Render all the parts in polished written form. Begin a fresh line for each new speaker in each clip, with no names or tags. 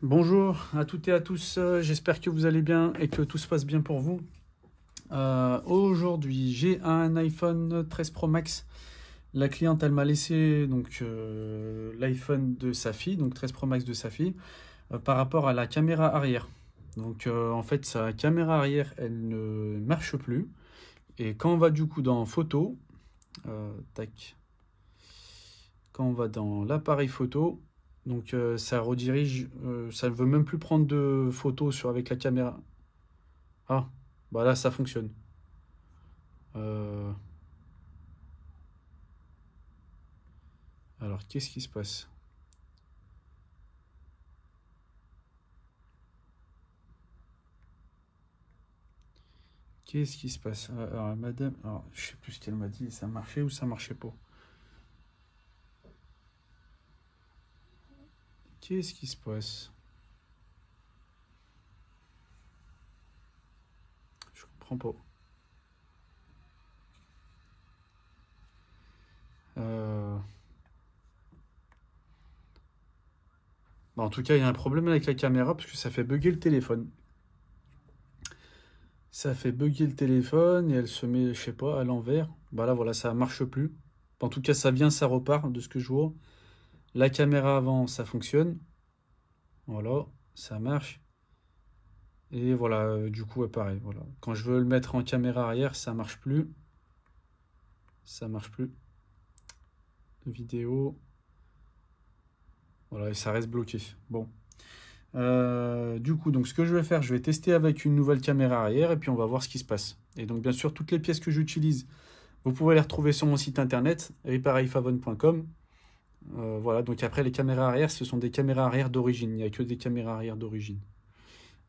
Bonjour à toutes et à tous, j'espère que vous allez bien et que tout se passe bien pour vous. Aujourd'hui, j'ai un iPhone 13 Pro Max. La cliente, elle m'a laissé donc l'iPhone de sa fille, donc 13 Pro Max de sa fille, par rapport à la caméra arrière. Donc en fait, sa caméra arrière, elle ne marche plus. Et quand on va du coup dans photo, tac, quand on va dans l'appareil photo, donc ça redirige, ça ne veut même plus prendre de photos avec la caméra. Ah, bah là ça fonctionne. Euh, alors qu'est-ce qui se passe? Qu'est-ce qui se passe? Alors, madame, alors, je sais plus ce qu'elle m'a dit, ça marchait ou ça marchait pas? Qu'est-ce qui se passe? Je comprends pas. Euh, bah, en tout cas, il y a un problème avec la caméra parce que ça fait bugger le téléphone. Ça fait bugger le téléphone et elle se met, je sais pas, à l'envers. Bah là, voilà, ça marche plus. En tout cas, ça vient, ça repart de ce que je vois. La caméra avant, ça fonctionne. Voilà, ça marche. Et voilà, du coup, ouais, pareil. Voilà. Quand je veux le mettre en caméra arrière, ça marche plus. Ça marche plus. Vidéo. Voilà, et ça reste bloqué. Bon. Du coup, donc ce que je vais faire, je vais tester avec une nouvelle caméra arrière et puis on va voir ce qui se passe. Et donc, bien sûr, toutes les pièces que j'utilise, vous pouvez les retrouver sur mon site internet, repareilfavon.com. Voilà, donc après, les caméras arrière, ce sont des caméras arrière d'origine. Il n'y a que des caméras arrière d'origine.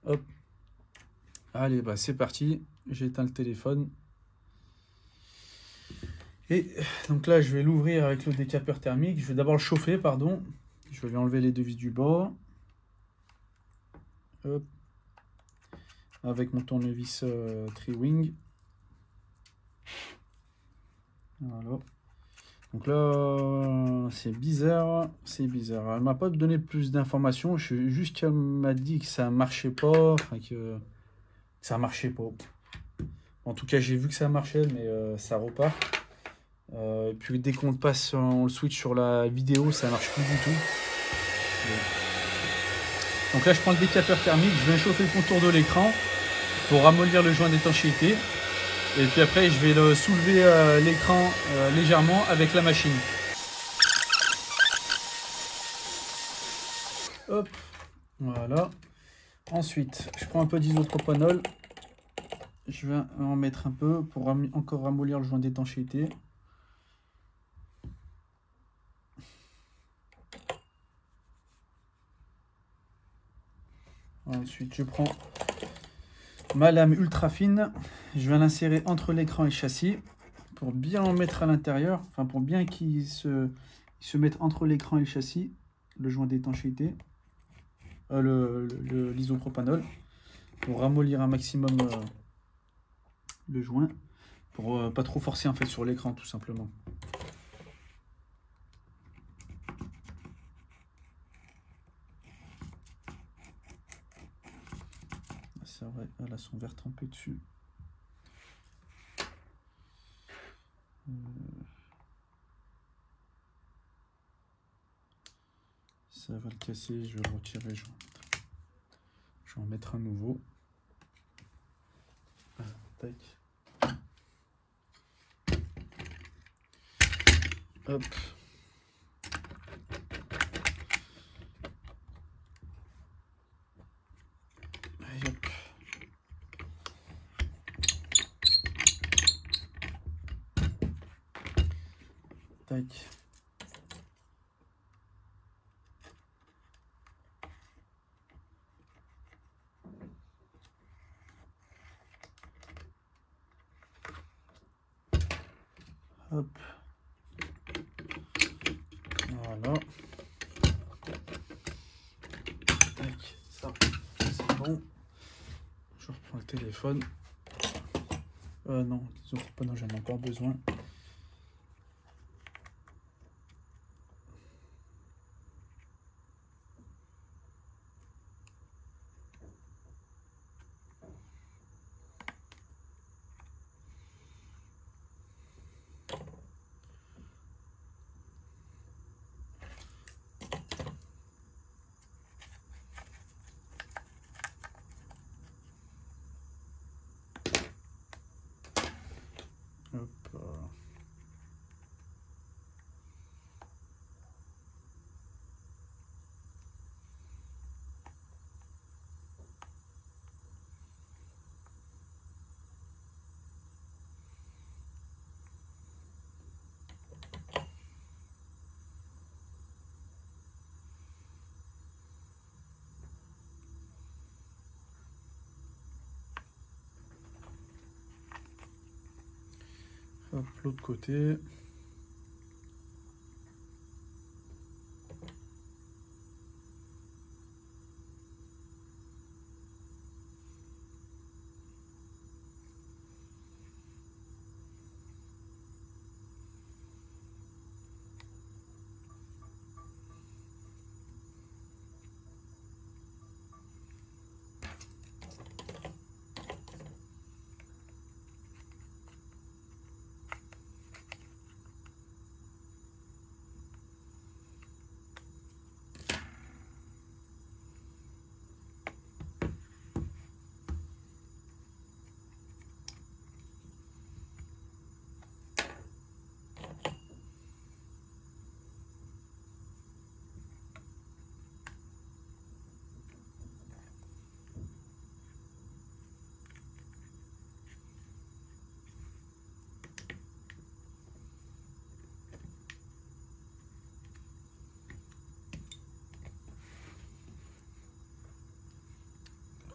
Hop. Allez, bah c'est parti. J'éteins le téléphone. Et donc là, je vais l'ouvrir avec le décapeur thermique. Je vais d'abord le chauffer, pardon. Je vais lui enlever les deux vis du bas. Hop. Avec mon tournevis Tri-Wing. Voilà. Donc là, c'est bizarre. C'est bizarre. Elle m'a pas donné plus d'informations. Juste qu'elle m'a dit que ça marchait pas. Enfin, que ça marchait pas. En tout cas, j'ai vu que ça marchait, mais ça repart. Et puis dès qu'on passe, on le switch sur la vidéo, ça marche plus du tout. Donc là, je prends le décapeur thermique, je vais chauffer le contour de l'écran pour ramollir le joint d'étanchéité. Et puis après, je vais le soulever l'écran légèrement avec la machine. Hop, voilà. Ensuite, je prends un peu d'isopropanol. Je vais en mettre un peu pour encore ramollir le joint d'étanchéité. Ensuite, je prends ma lame ultra fine. Je vais l'insérer entre l'écran et le châssis pour bien en mettre à l'intérieur. Enfin, pour bien qu'il se mette entre l'écran et le châssis, le joint d'étanchéité, l'isopropanol, pour ramollir un maximum le joint, pour pas trop forcer en fait sur l'écran tout simplement. C'est vrai, elle a son verre trempé dessus. Ça va le casser, je vais le retirer, je vais en mettre un nouveau. Tac. Hop. Et hop. Tac. Hop. Voilà. Tac. Ça, c'est bon. Je reprends le téléphone. Non, non, j'en ai encore besoin. Hop, l'autre côté.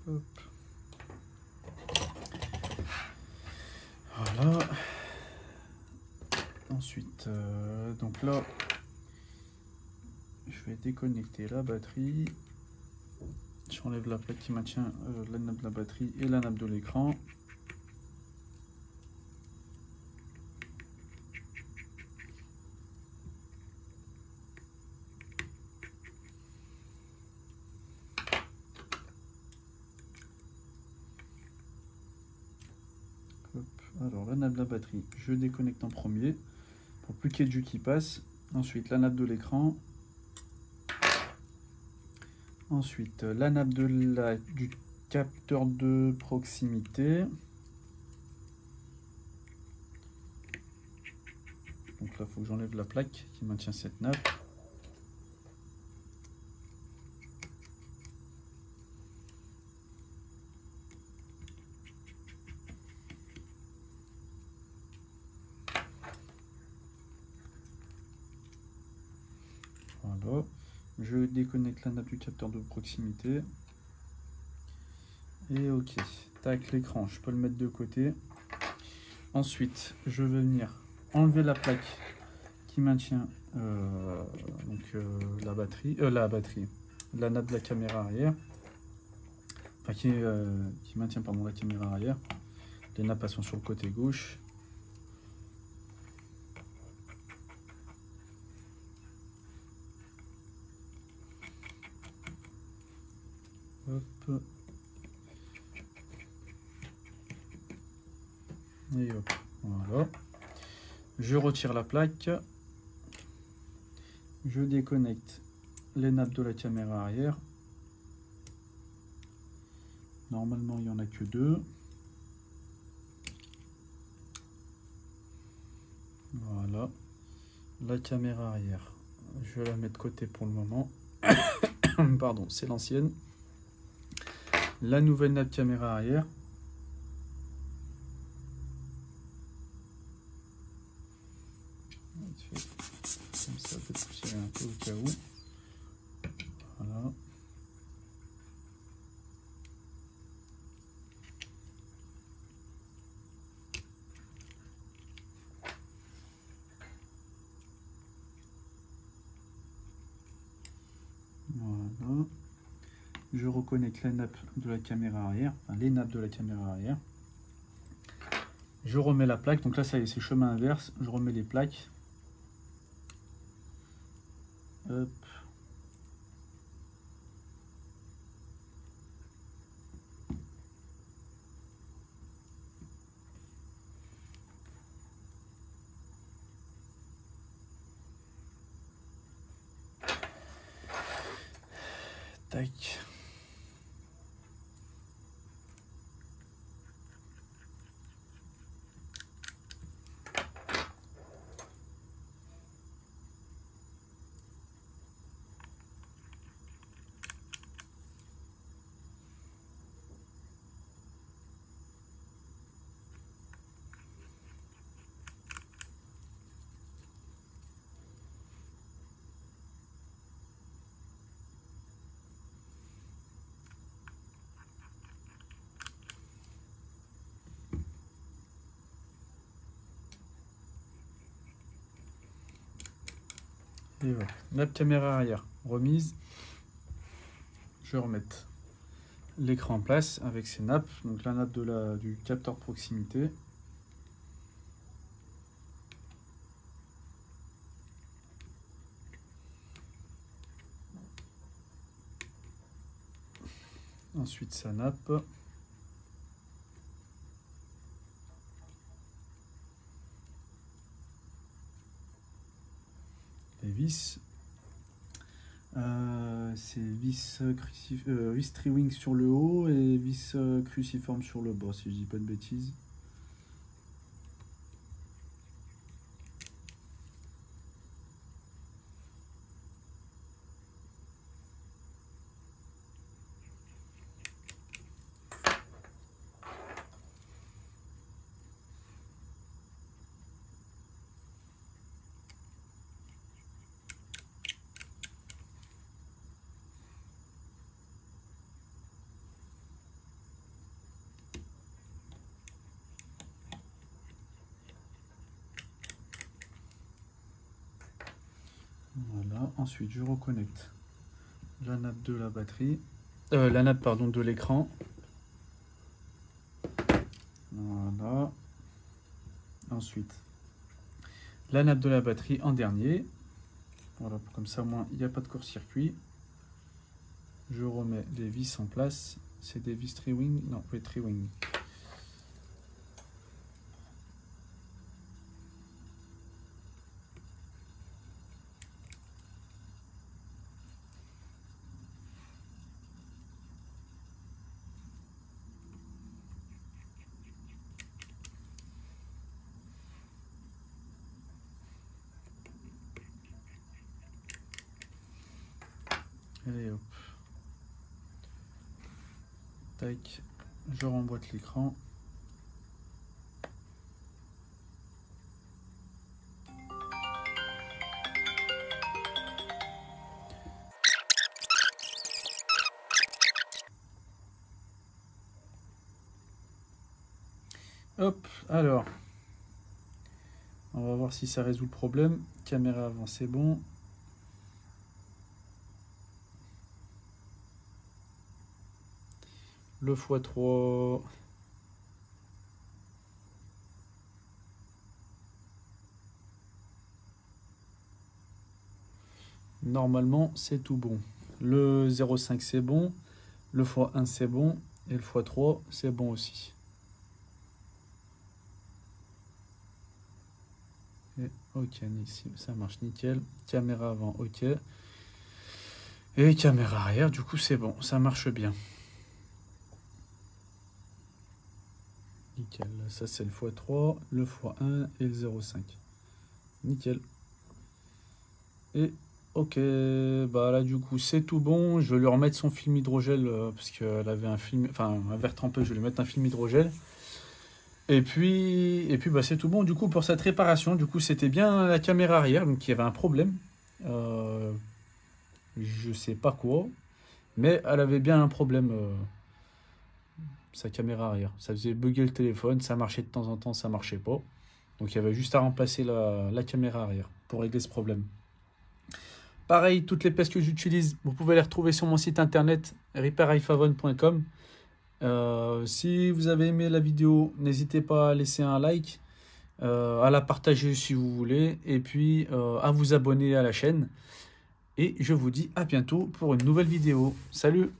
Hop. Voilà. Ensuite, donc là, je vais déconnecter la batterie. J'enlève la plaque qui maintient la nappe de la batterie et la nappe de l'écran. Hop. Alors la nappe de la batterie, je déconnecte en premier pour plus qu'il y ait de jus qui passe. Ensuite la nappe de l'écran. Ensuite la nappe du capteur de proximité. Donc là il faut que j'enlève la plaque qui maintient cette nappe. Voilà. Je déconnecte la nappe du capteur de proximité. Et ok. Tac, l'écran, je peux le mettre de côté. Ensuite, je vais venir enlever la plaque qui maintient la batterie, la nappe de la caméra arrière. Enfin, qui maintient pardon, la caméra arrière. Les nappes sont sur le côté gauche. Hop. Et hop. Voilà. Je retire la plaque. Je déconnecte les nappes de la caméra arrière. Normalement, il n'y en a que deux. Voilà. La caméra arrière, je vais la mettre de côté pour le moment. Pardon, c'est l'ancienne. La nouvelle nappe caméra arrière. Comme ça, peut-être tirer un peu au cas où. Voilà. Voilà. Je reconnecte la nappe de la caméra arrière, enfin les nappes de la caméra arrière. Je remets la plaque, donc là ça y est, c'est chemin inverse. Je remets les plaques. Hop. Tac. Et voilà, nappe caméra arrière remise. Je vais remettre l'écran en place avec ses nappes. Donc la nappe du capteur proximité. Ensuite sa nappe. Les vis. C'est vis tri-wing sur le haut et vis cruciforme sur le bas, si je dis pas de bêtises. Voilà, ensuite je reconnecte la nappe de la batterie, la nappe pardon de l'écran. Voilà. Ensuite la nappe de la batterie en dernier. Voilà, comme ça au moins il n'y a pas de court-circuit. Je remets les vis en place. C'est des vis tri-wing, non, oui, tri-wing. Allez hop. Tac, je remboîte l'écran. Hop, alors, on va voir si ça résout le problème. Caméra avant, c'est bon. Le x3. Normalement, c'est tout bon. Le 0,5 c'est bon. Le x1 c'est bon. Et le x3 c'est bon aussi. Et ok, ici, ça marche nickel. Caméra avant, ok. Et caméra arrière, du coup c'est bon, ça marche bien. Nickel, ça c'est le x3, le x1 et le 0,5. Nickel. Et ok, bah là du coup c'est tout bon. Je vais lui remettre son film hydrogel parce qu'elle avait un film, enfin un verre trempé, je vais lui mettre un film hydrogel. Et puis bah, c'est tout bon du coup pour cette réparation. Du coup c'était bien la caméra arrière, donc il y avait un problème. Je sais pas quoi, mais elle avait bien un problème. Sa caméra arrière. Ça faisait bugger le téléphone, ça marchait de temps en temps, ça marchait pas. Donc il y avait juste à remplacer la caméra arrière pour régler ce problème. Pareil, toutes les pièces que j'utilise, vous pouvez les retrouver sur mon site internet repairiphone.com. Si vous avez aimé la vidéo, n'hésitez pas à laisser un like, à la partager si vous voulez, et puis à vous abonner à la chaîne. Et je vous dis à bientôt pour une nouvelle vidéo. Salut!